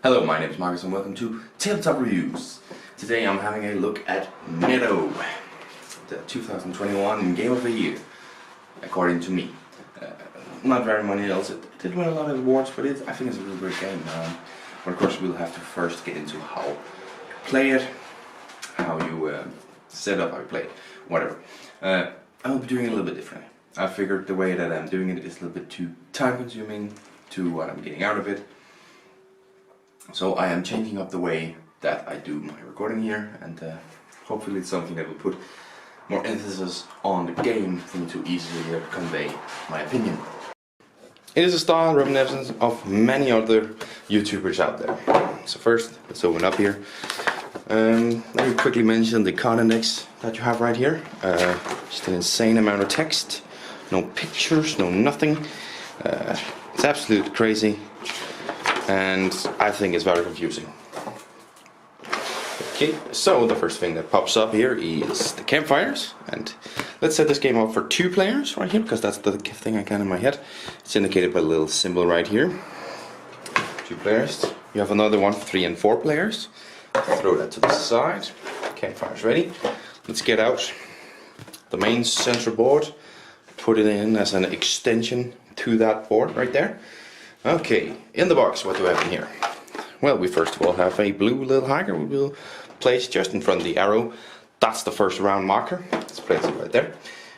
Hello, my name is Marcus and welcome to Tabletop Reviews. Today I'm having a look at Meadow, the 2021 Game of the Year, according to me. Not very many else. It did win a lot of awards, but I think it's a really great game. But of course we'll have to first get into how you play it, how you set up how you play it, whatever. I will be doing it a little bit differently. I figured the way that I'm doing it is a little bit too time consuming to what I'm getting out of it. So I am changing up the way that I do my recording here, and hopefully it's something that will put more emphasis on the game for me to easily convey my opinion. It is a style reminiscent of many other YouTubers out there. So first, let's open up here. Let me quickly mention the card index that you have right here. Just an insane amount of text, no pictures, no nothing. It's absolutely crazy. And I think it's very confusing. Okay, so the first thing that pops up here is the campfires, and let's set this game up for 2 players right here, because that's the thing I got in my head. It's indicated by a little symbol right here. 2 players. You have another one for 3 and 4 players. Throw that to the side. Campfire's ready. Let's get out the main central board, put it in as an extension to that board right there. Okay, in the box, what do we have in here? Well, we first of all have a blue little hiker we will place just in front of the arrow. That's the first round marker. Let's place it right there.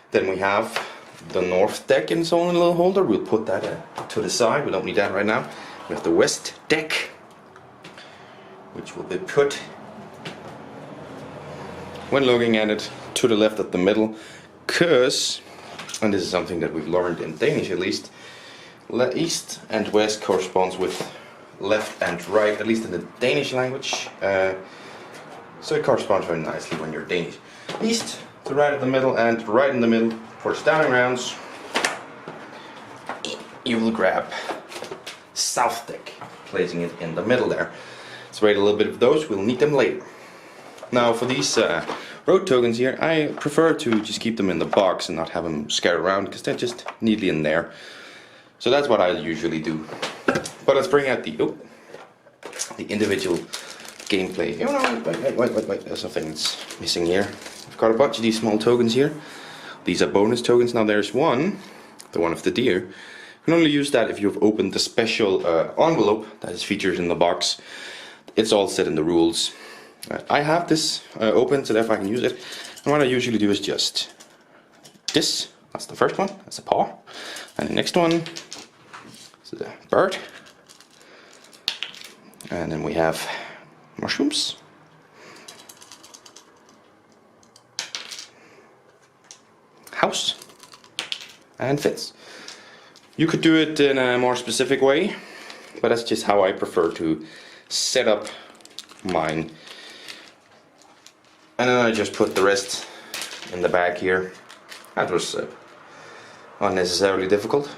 Then we have the north deck in its own little holder. We'll put that to the side. We don't need that right now. We have the west deck, which will be put, when looking at it, to the left of the middle, because, and this is something that we've learned in Danish at least, east and west corresponds with left and right, at least in the Danish language. So it corresponds very nicely when you're Danish. East to right of the middle, and right in the middle for starting rounds. You will grab south deck, placing it in the middle there. Let's wait a little bit of those, we'll need them later. Now for these road tokens here, I prefer to just keep them in the box and not have them scattered around, because they're just neatly in there. So that's what I usually do. But let's bring out the individual gameplay. Oh no, wait, there's something that's missing here. I've got a bunch of these small tokens here. These are bonus tokens. Now there's one, the one of the deer. You can only use that if you've opened the special envelope that is featured in the box. It's all set in the rules. I have this open so therefore I can use it. And what I usually do is just this. That's the first one, that's a paw. And the next one is a bird. And then we have mushrooms. House. And fence. You could do it in a more specific way, but that's just how I prefer to set up mine. And then I just put the rest in the bag here. That was unnecessarily difficult.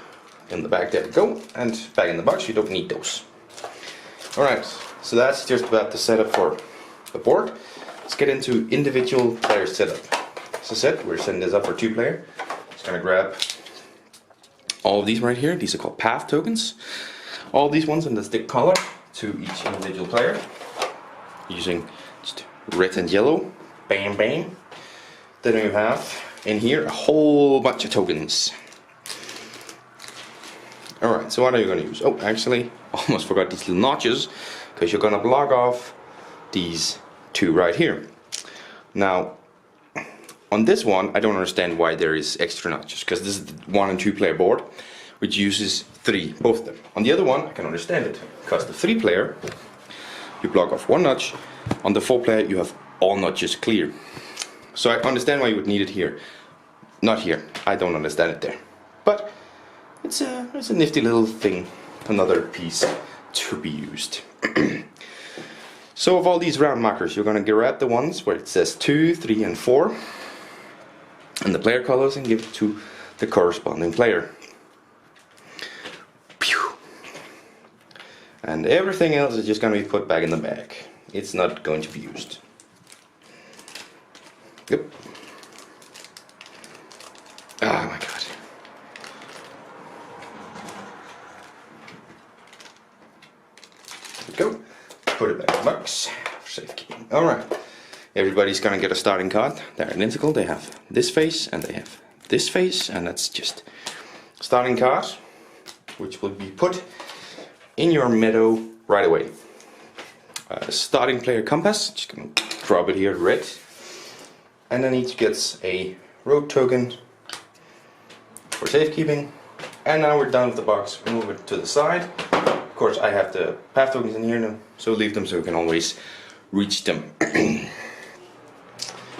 In the bag, there we go, and back in the box. You don't need those. Alright, so that's just about the setup for the board. Let's get into individual player setup. As I said, we're setting this up for 2 player. Just gonna grab all of these right here. These are called path tokens. All these ones in the stick color to each individual player. Using just red and yellow. Bam, bam. Then we have in here a whole bunch of tokens. Alright, so what are you going to use? Oh, actually, almost forgot these little notches, because you're going to block off these 2 right here. Now, on this one, I don't understand why there is extra notches, because this is the 1 and 2 player board, which uses 3, both of them. On the other one, I can understand it, because the 3 player, you block off 1 notch. On the 4 player, you have all notches clear. So I understand why you would need it here. Not here. I don't understand it there. But it's a nifty little thing. Another piece to be used. So of all these round markers, you're going to grab the ones where it says 2, 3 and 4. And the player colors, and give it to the corresponding player. Pew. And everything else is just going to be put back in the bag. It's not going to be used. Yep. Oh my god. There we go. put it back in the box for safekeeping. Alright, everybody's gonna get a starting card. They're identical. They have this face and they have this face, and that's just starting card, which will be put in your Meadow right away. Starting player compass, just gonna drop it here red, and then each gets a road token for safekeeping. And now we're done with the box. We move it to the side. Of course, I have the path tokens in here now, so leave them so we can always reach them.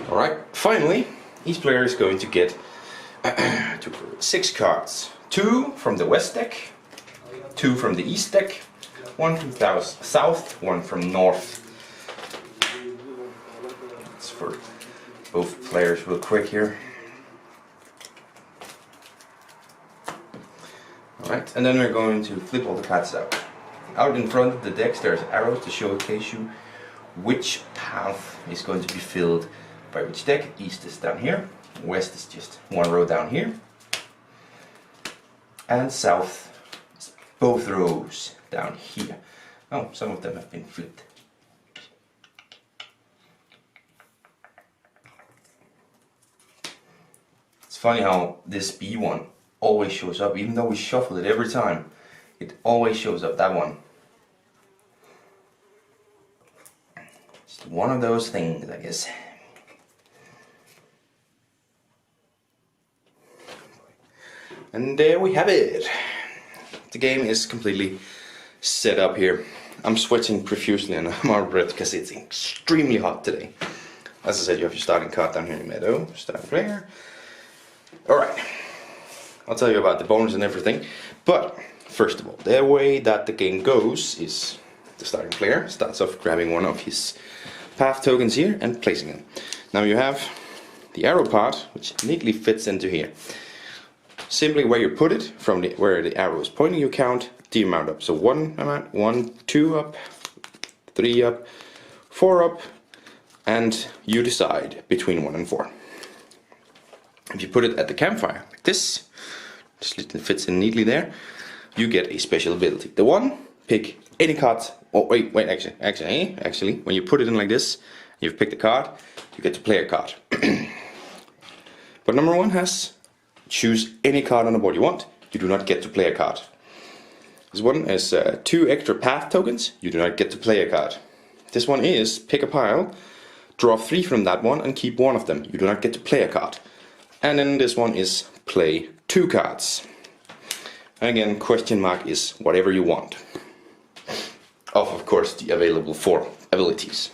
Alright, finally, each player is going to get 6 cards. 2 from the west deck, 2 from the east deck, 1 from south, 1 from north. That's for both players real quick here. Alright, and then we're going to flip all the cards out. Out in front of the decks there's arrows to showcase you which path is going to be filled by which deck. East is down here, west is just one row down here, and south is both rows down here. Oh, some of them have been flipped. It's funny how this B one always shows up, even though we shuffle it every time. It always shows up, that one. Just one of those things, I guess. And there we have it. The game is completely set up here. I'm sweating profusely and I'm out of breath because it's extremely hot today. As I said, you have your starting card down here in Meadow, starting player. Alright, I'll tell you about the bonus and everything. But first of all, the way that the game goes is the starting player starts off grabbing one of his path tokens here and placing them. Now you have the arrow part, which neatly fits into here. Simply where you put it, from where the arrow is pointing, you count the amount up. So 1 amount, 1, 2 up, 3 up, 4 up, and you decide between 1 and 4. If you put it at the campfire like this, just it fits in neatly there, you get a special ability. The 1, pick any card. Oh wait, actually, when you put it in like this, you've picked a card, you get to play a card. But number 1 has choose any card on the board you want. You do not get to play a card. This one is 2 extra path tokens. You do not get to play a card. This one is pick a pile, draw 3 from that one and keep 1 of them. You do not get to play a card. And then this one is play 2 cards. And again, question mark is whatever you want. Of course, the available 4 abilities.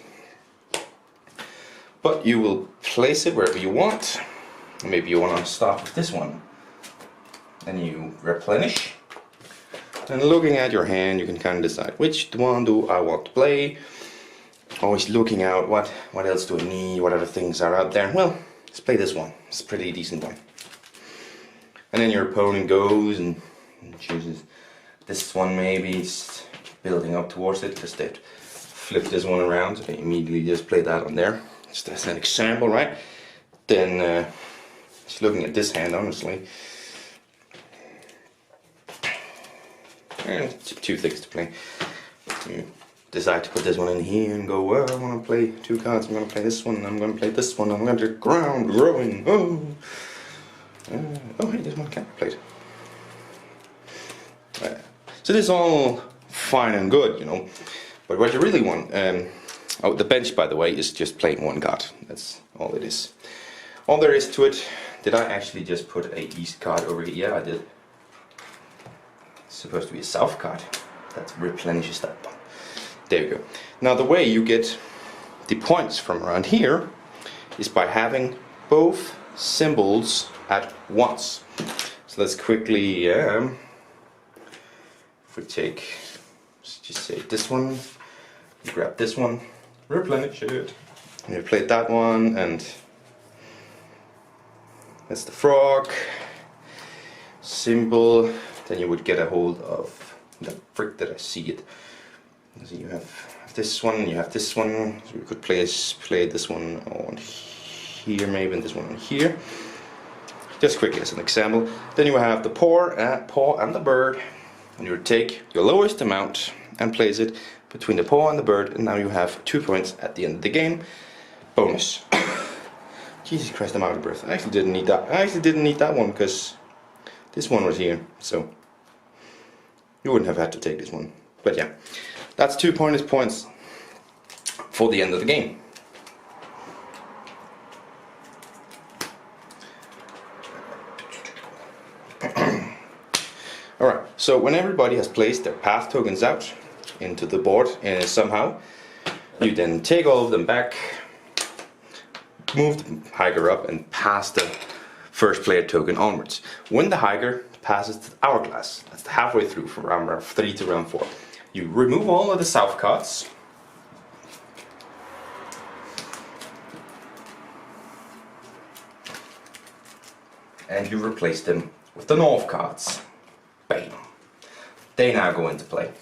But you will place it wherever you want. Maybe you want to start with this one. Then you replenish. And looking at your hand, you can kind of decide which one do I want to play. Always looking out what else do I need, what other things are out there. Well, let's play this one. It's a pretty decent one. And then your opponent goes and chooses this one. Maybe it's building up towards it because they flip this one around. So they immediately just play that on there. Just as an example, right? Then just looking at this hand, honestly, and 2 things to play. You decide to put this one in here and go, well, I want to play 2 cards. I'm going to play this one, I'm going to play this one, I'm going to ground growing. Oh, hey, this one can't be played. So this is all fine and good, you know. But what you really want, oh, the bench, by the way, is just playing 1 card. That's all it is. All there is to it. Did I actually just put a east card over here? Yeah, I did. It's supposed to be a south card. That replenishes that one. There you go. Now the way you get the points from around here is by having both symbols at once. So let's quickly, if we take, let's just say this one, you grab this one, replenish it, and you play that one, and that's the frog symbol. Then you would get a hold of the frick that I see it. So you have this one, you have this one. So we could play this one on here, maybe, and this one on here. Just quickly as an example. Then you have the paw and the bird, and you would take your lowest amount and place it between the paw and the bird, and now you have 2 points at the end of the game. Bonus. Jesus Christ, I'm out of breath. I actually didn't need that. I actually didn't need that one because this one was here, so you wouldn't have had to take this one. But yeah, that's 2 points for the end of the game. Alright, so when everybody has placed their path tokens out into the board somehow, you then take all of them back, move the hiker up and pass the first player token onwards. When the hiker passes the hourglass, that's halfway through from round 3 to round 4, you remove all of the south cards and you replace them with the north cards. Bam. They now go into play.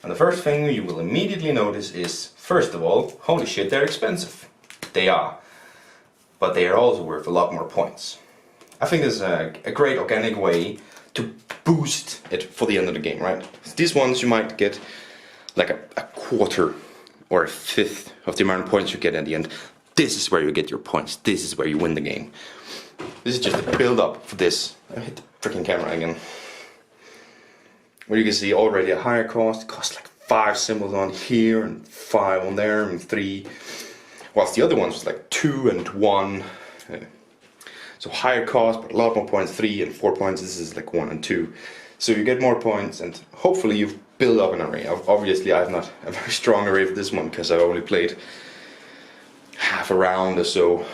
And the first thing you will immediately notice is, first of all, holy shit, they're expensive. They are. But they are also worth a lot more points. I think this is a great organic way to boost it for the end of the game, right? These ones you might get like a quarter or a fifth of the amount of points you get at the end. This is where you get your points. This is where you win the game. This is just a build up for this. I hit the freaking camera again. Where you can see already a higher cost. It costs like 5 symbols on here and 5 on there and 3. Whilst the other ones was like 2 and 1. So higher cost but a lot more points, 3 and 4 points. This is like 1 and 2. So you get more points and hopefully you've built up an array. Obviously I have not a very strong array for this one because I only played half a round or so.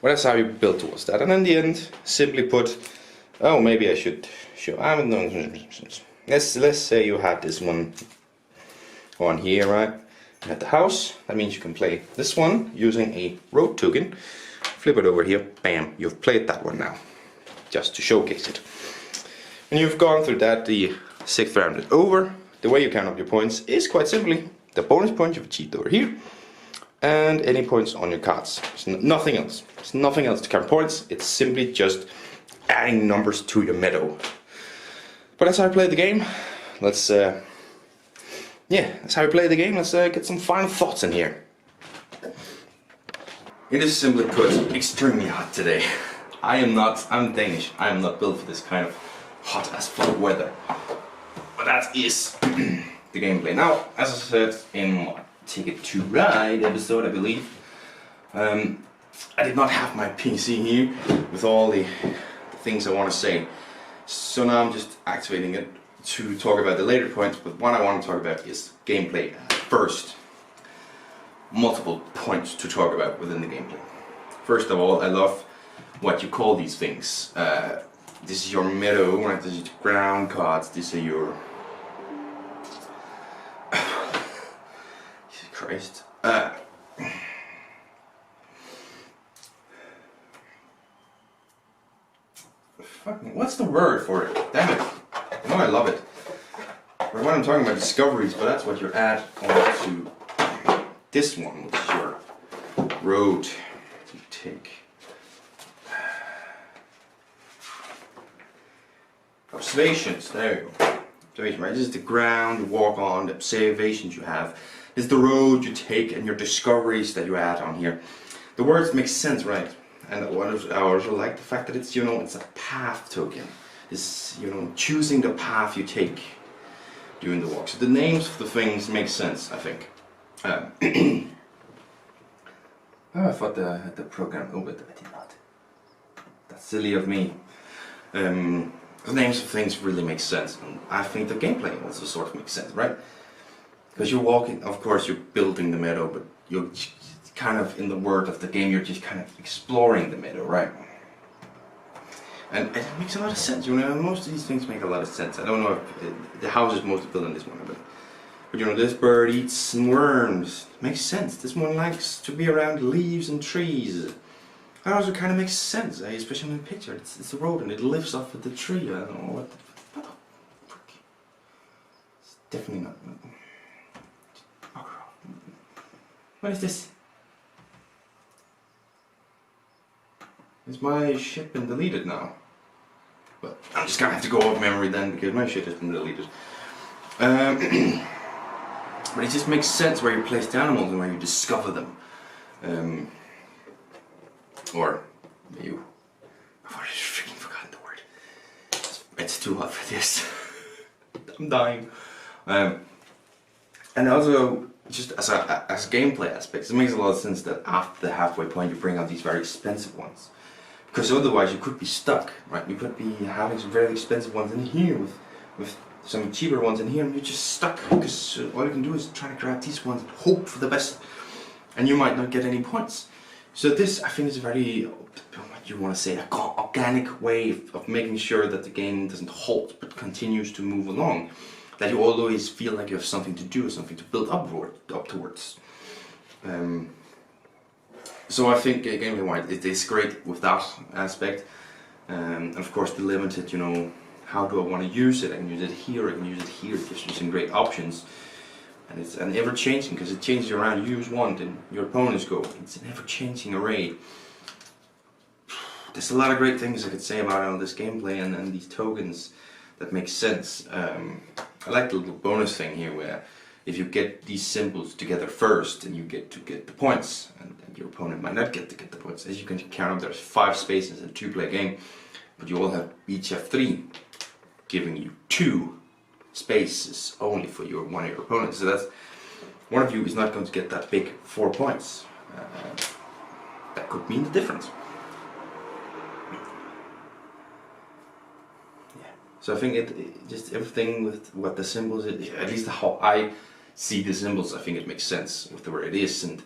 Well, that's how you build towards that. And in the end, simply put, oh, maybe I should show. I don't know. Let's say you had this one on here, right? You had the house. That means you can play this one using a road token. Flip it over here. Bam! You've played that one now, just to showcase it. When you've gone through that, the 6th round is over. The way you count up your points is quite simply the bonus points you've achieved over here, and any points on your cards. There's nothing else. There's nothing else to count points. It's simply just adding numbers to your meadow. But that's how I play the game. Let's that's how I play the game. Let's get some final thoughts in here. It is simply put extremely hot today. I'm Danish. I am not built for this kind of hot as fuck weather. But that is the gameplay. Now, as I said in my Ticket to Ride episode, I believe, I did not have my PC here with all the things I want to say. So now I'm just activating it to talk about the later points, but what I want to talk about is gameplay first. Multiple points to talk about within the gameplay. First of all, I love what you call these things. This is your meadow, right? This is your ground cards, these are your... Jesus Christ. What's the word for it? Damn it. I know I love it. But when I'm talking about discoveries, but that's what you add onto this one, which is your road. You take observations, there you go. Observation, right? This is the ground you walk on, the observations you have. This is the road you take and your discoveries that you add on here. The words make sense, right? And I also like the fact that it's, it's a path token. It's, choosing the path you take during the walk. So the names of the things make sense, I think. I thought I had the program open, but I did not. That's silly of me. The names of things really make sense, and I think the gameplay also sort of makes sense, right? Because you're walking, of course you're building the meadow, but you're kind of, in the word of the game, you're just kind of exploring the meadow, right? And it makes a lot of sense, most of these things make a lot of sense. I don't know if the house is mostly built on this one, but this bird eats worms. It makes sense. This one likes to be around leaves and trees. That also kind of makes sense, especially in the picture. It's a road and it lives off of the tree. I don't know what the frick. It's definitely not. What is this? Is my shit been deleted now? But I'm just gonna have to go off memory then because my shit has been deleted. But it just makes sense where you place the animals and where you discover them. Or you... I've already freaking forgotten the word. It's too hot for this. I'm dying. And also, just as a gameplay aspect, it makes a lot of sense that after the halfway point you bring out these very expensive ones. Because otherwise you could be stuck, right? You could be having some very expensive ones in here with some cheaper ones in here, and you're just stuck because all you can do is try to grab these ones and hope for the best, and you might not get any points. So this, I think, is a very, what you want to say, an organic way of making sure that the game doesn't halt but continues to move along. That you always feel like you have something to do, something to build up towards. So I think gameplay-wise it is great with that aspect, and of course the limited, you know, how do I want to use it? I can use it here, I can use it here. It gives you some great options, and it's an ever-changing because it changes around. You use one, then your opponents go. It's an ever-changing array. There's a lot of great things I could say about all this gameplay and these tokens that make sense. I like the little bonus thing here where if you get these symbols together first, then you get to get the points, and your opponent might not get to get the points. As you can count up, there's 5 spaces in a 2-player game, but you all have each have 3, giving you 2 spaces only for one of your opponents. So that's one of you is not going to get that big 4 points. That could mean the difference. So I think it just everything with what the symbols, at least how I see the symbols, I think it makes sense with the way it is, and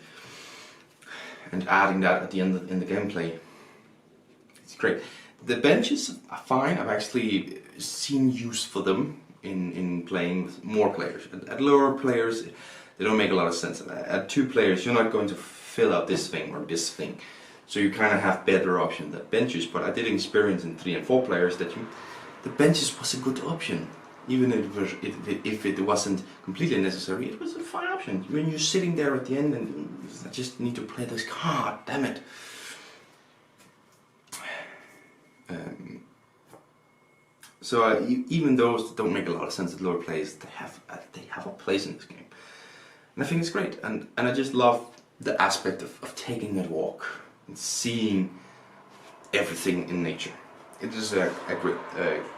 adding that at the end in the gameplay, it's great. The benches are fine. I've actually seen use for them in playing with more players. At lower players, they don't make a lot of sense. At 2 players, you're not going to fill out this thing or this thing, so you kind of have better options than benches. But I did experience in 3 and 4 players that the benches was a good option, even if it wasn't completely necessary. It was a fine option. When you're sitting there at the end and I just need to play this card, damn it. So even those that don't make a lot of sense at lower plays, they have a place in this game, and I think it's great. And I just love the aspect of taking that walk and seeing everything in nature. It is a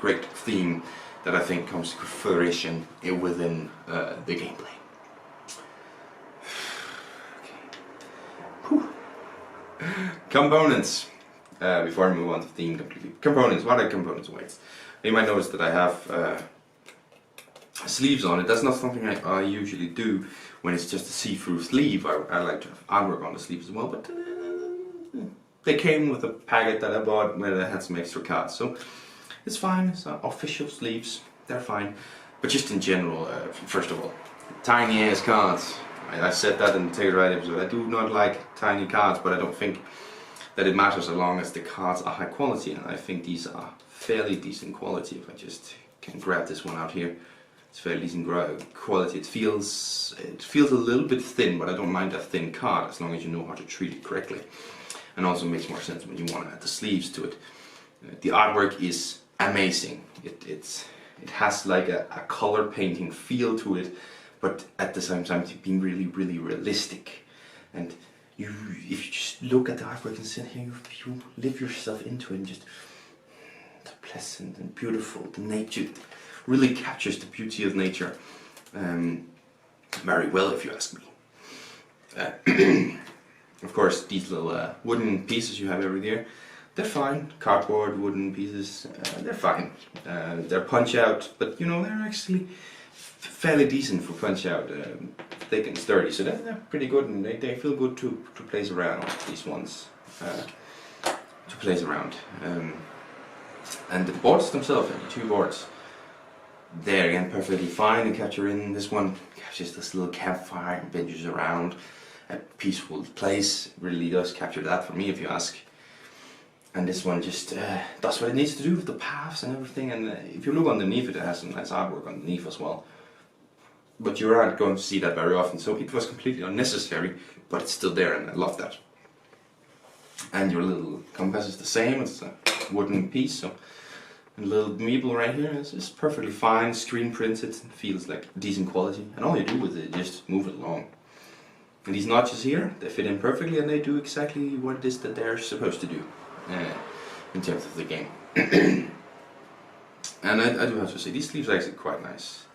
great theme that I think comes to fruition within the gameplay. Okay. Components. Before I move on to theme completely. Components. What are components? Wait. You might notice that I have sleeves on it. That's not something I usually do when it's just a see-through sleeve. I like to have artwork on the sleeves as well, but they came with a packet that I bought where they had some extra cards, so it's fine. It's official sleeves, they're fine. But just in general, first of all, tiny ass cards. I said that in the Take It Right episode. I do not like tiny cards, but I don't think that it matters as long as the cards are high quality, and I think these are fairly decent quality. If I just can grab this one out here, it's fairly decent quality. It feels a little bit thin, but I don't mind a thin card as long as you know how to treat it correctly. And also makes more sense when you want to add the sleeves to it. The artwork is amazing. It has like a color painting feel to it, but at the same time being really realistic. And if you just look at the artwork and sit here, you live yourself into it, and just the pleasant and beautiful, the nature really captures the beauty of nature very well, if you ask me. Of course, these little wooden pieces you have over there, they're fine. Cardboard, wooden pieces, they're fine. They're punch out, but you know, they're actually fairly decent for punch out, thick and sturdy, so they're pretty good, and they feel good to place around, these ones, to place around. And the boards themselves, the 2 boards, they're again perfectly fine and capture in. This one captures this little campfire and benches around. A peaceful place, really does capture that for me, if you ask. And this one just does what it needs to do with the paths and everything, and if you look underneath it has some nice artwork underneath as well. But you aren't going to see that very often, so it was completely unnecessary, but it's still there, and I love that. And your little compass is the same, it's a wooden piece, so And the little meeple right here is perfectly fine, screen printed, feels like decent quality, and all you do with it is just move it along. And these notches here, they fit in perfectly and they do exactly what it is that they're supposed to do in terms of the game. And I do have to say, these sleeves are actually quite nice.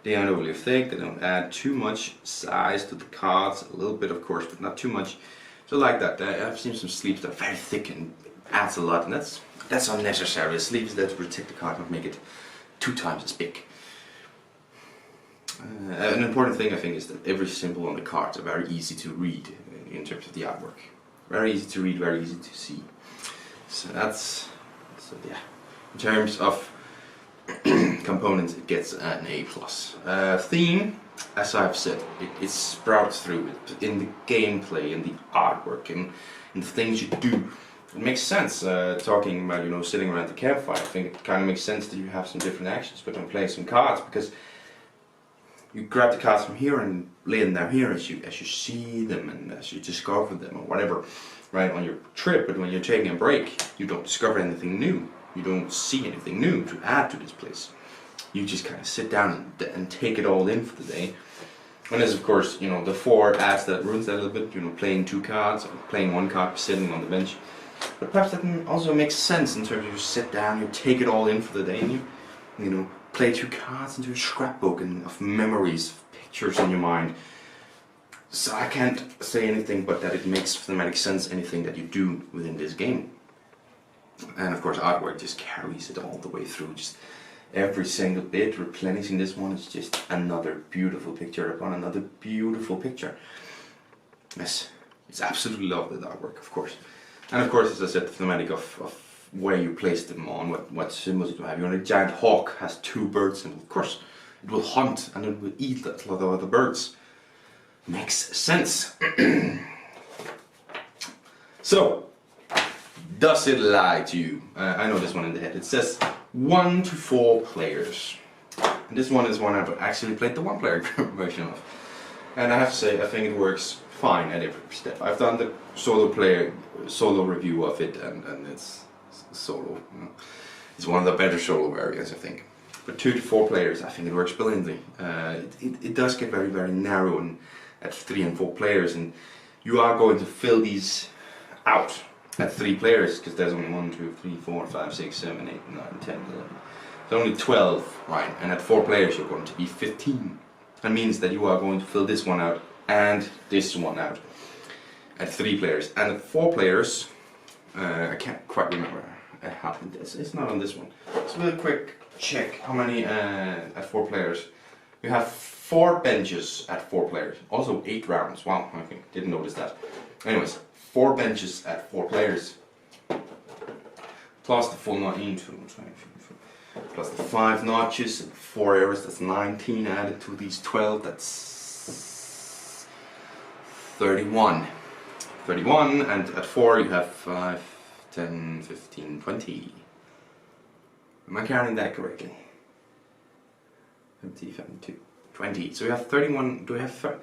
They aren't overly thick, they don't add too much size to the cards, a little bit of course, but not too much. So like that, I've seen some sleeves that are very thick and adds a lot, and that's unnecessary. A sleeve is there to protect the card, not make it 2 times as big. An important thing I think is that every symbol on the cards are very easy to read in terms of the artwork. Very easy to read, very easy to see. So yeah. In terms of components, it gets an A+. Theme, as I've said, it sprouts through it in the gameplay, in the artwork, in the things you do. It makes sense, talking about, sitting around the campfire. I think it kind of makes sense that you have some different actions, but I'm playing some cards, because you grab the cards from here and lay them down here as you see them and as you discover them or whatever, right, on your trip. But when you're taking a break, you don't discover anything new. You don't see anything new to add to this place. You just kind of sit down and take it all in for the day. And as of course, the 4 adds that, ruins that a little bit, playing 2 cards, or playing 1 card, sitting on the bench. But perhaps that also makes sense in terms of you sit down, you take it all in for the day, and you play 2 cards into a scrapbook and of memories, of pictures in your mind. So I can't say anything but that it makes thematic sense, anything that you do within this game. And of course artwork just carries it all the way through, just every single bit replenishing this one is just another beautiful picture upon another beautiful picture. Yes, it's absolutely lovely, the artwork, of course. And of course, as I said, the thematic of where you place them on, what symbols you have. A giant hawk has 2 bird symbols. Of course, it will hunt and it will eat a lot of other birds. Makes sense. So, does it lie to you? I know this one in the head. It says 1 to 4 players. And this one is one I've actually played the 1-player version of. And I have to say, I think it works fine at every step. I've done the solo review of it, and it's solo. It's one of the better solo areas, I think. But 2 to 4 players, I think it works brilliantly. It does get very, very narrow and at 3 and 4 players, and you are going to fill these out at 3 players, because there's only 1, 2, 3, 4, 5, 6, 7, 8, 9, 10, 11. There's only 12, right? And at 4 players you're going to be 15. That means that you are going to fill this one out and this one out at 3 players. And at 4 players, I can't quite remember how it's not on this one. So a quick check how many at 4 players. You have 4 benches at 4 players. Also 8 rounds. Wow, I didn't notice that. Anyways, 4 benches at 4 players. Plus the full notch into plus the 5 notches and 4 areas. That's 19 added to these 12. That's 31. 31, and at 4 you have 5, 10, 15, 20. Am I counting that correctly? 50, 52, 20. So we have 31. Do we have 30?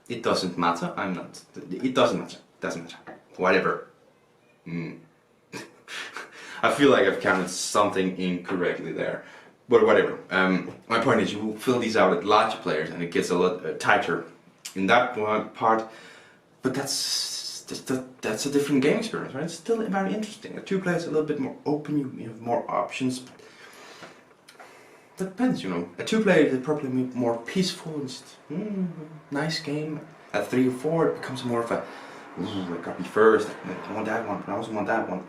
It doesn't matter. I'm not. It doesn't matter. Doesn't matter. Whatever. I feel like I've counted something incorrectly there. But whatever. My point is, you will fill these out at larger players, and it gets a lot tighter in that part. But that's a different game experience, right? It's still very interesting. At 2 players, a little bit more open. You have more options. But that depends, At 2 players, it's probably more peaceful and just, nice game. At 3 or 4, it becomes more of a, I got me first. I want that one, but I also want that one.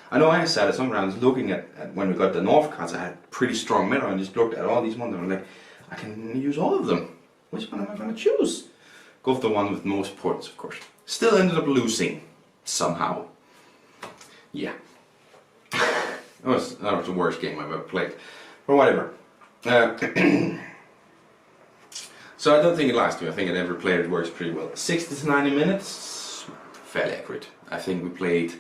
I know I sat at some rounds looking at when we got the North cards. I had pretty strong Meadow and just looked at all these ones and I'm like, I can use all of them. Which one am I going to choose? Go for the one with most points, of course. Still ended up losing somehow. Yeah. That was the worst game I've ever played. But whatever. So I don't think it lasts me. I think at every player it works pretty well. 60 to 90 minutes, fairly accurate. I think we played.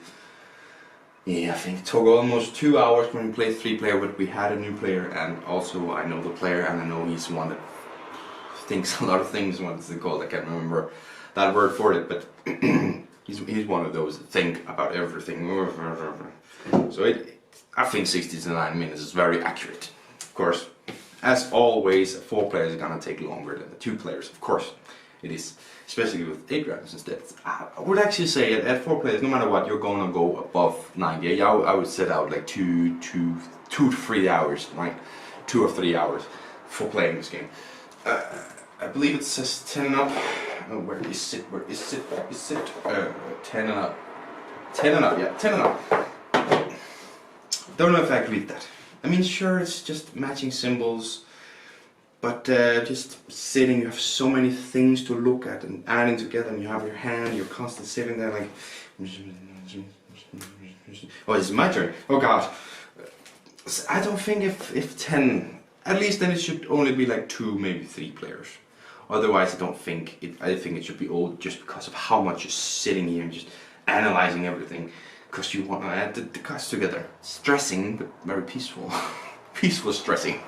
Yeah, I think it took almost 2 hours when we played 3-player, but we had a new player, and also I know the player, and I know he's one that thinks a lot of things. What is it called? I can't remember that word for it, but He's one of those that think about everything. So I think 60 to 90 minutes is very accurate. Of course, as always, 4 players are gonna take longer than the 2 players. Of course, it is, especially with 8 rounds instead. I would actually say at 4 players, no matter what, you're gonna go above 90. Yeah, I would set out like 2 to 3 hours, right? 2 or 3 hours for playing this game. I believe it says 10 and up. Oh, where is it? 10 and up. 10 and up, yeah, 10 and up. Don't know if I agree with that. I mean, sure, it's just matching symbols, but just sitting, you have so many things to look at and adding together, and you have your hand, you're constantly sitting there like... Oh, it's my turn. Oh god. I don't think if 10, at least then it should only be like 2, maybe 3 players. Otherwise, I don't think it. I think it should be all just because of how much you're sitting here and just analyzing everything, because you want to add the cards together. Stressing, but very peaceful. Peaceful stressing.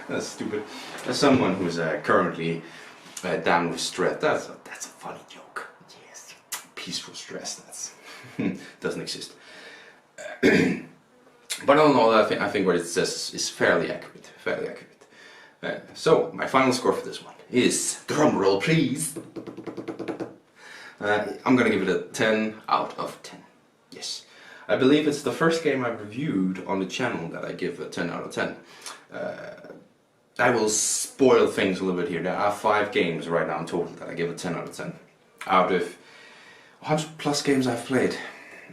That's stupid. As someone who's currently down with stress, that's a funny joke. Yes, peaceful stress. That's doesn't exist. But all in all, I think what it says is fairly accurate. Fairly accurate. So, my final score for this one is, drum roll please, I'm gonna give it a 10 out of 10. Yes. I believe it's the first game I've reviewed on the channel that I give a 10 out of 10. I will spoil things a little bit here. There are 5 games right now in total that I give a 10 out of 10. Out of 100 plus games I've played.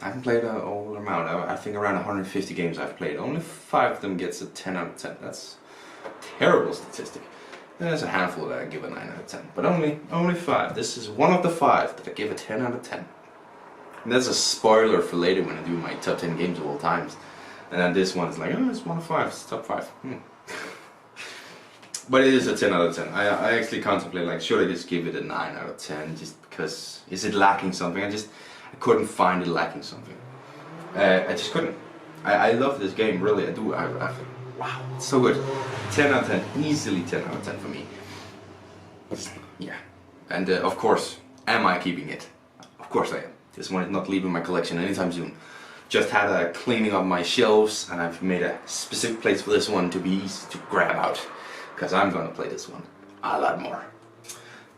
I haven't played a whole amount. I think around 150 games I've played. Only 5 of them gets a 10 out of 10. That's terrible statistic. There's a handful that I give a 9 out of 10, but only 5. This is one of the 5 that I give a 10 out of 10. And that's a spoiler for later when I do my top 10 games of all times. And then this one is like, oh, it's one of 5, it's top 5. But it is a 10 out of 10. I actually contemplate, like, should I just give it a 9 out of 10 just because, is it lacking something? I couldn't find it lacking something. I just couldn't. I love this game, really, I do. Wow, it's so good. 10 out of 10, easily 10 out of 10 for me. Yeah, and of course, am I keeping it? Of course I am. This one is not leaving my collection anytime soon. Just had a cleaning of my shelves, and I've made a specific place for this one to be easy to grab out, because I'm gonna play this one a lot more.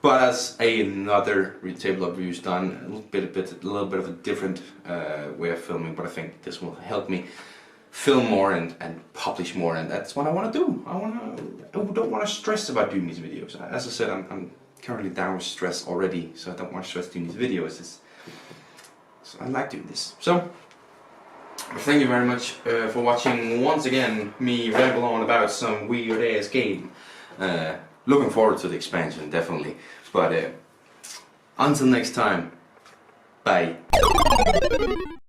But as another tabletop review is done, a little bit of a different way of filming, but I think this will help me film more and publish more, and that's what I want to do. I don't want to stress about doing these videos. As I said, I'm currently down with stress already, so I don't want to stress doing these videos. So I like doing this. So thank you very much for watching once again me ramble on about some weird ass game. Looking forward to the expansion, definitely. But until next time, bye.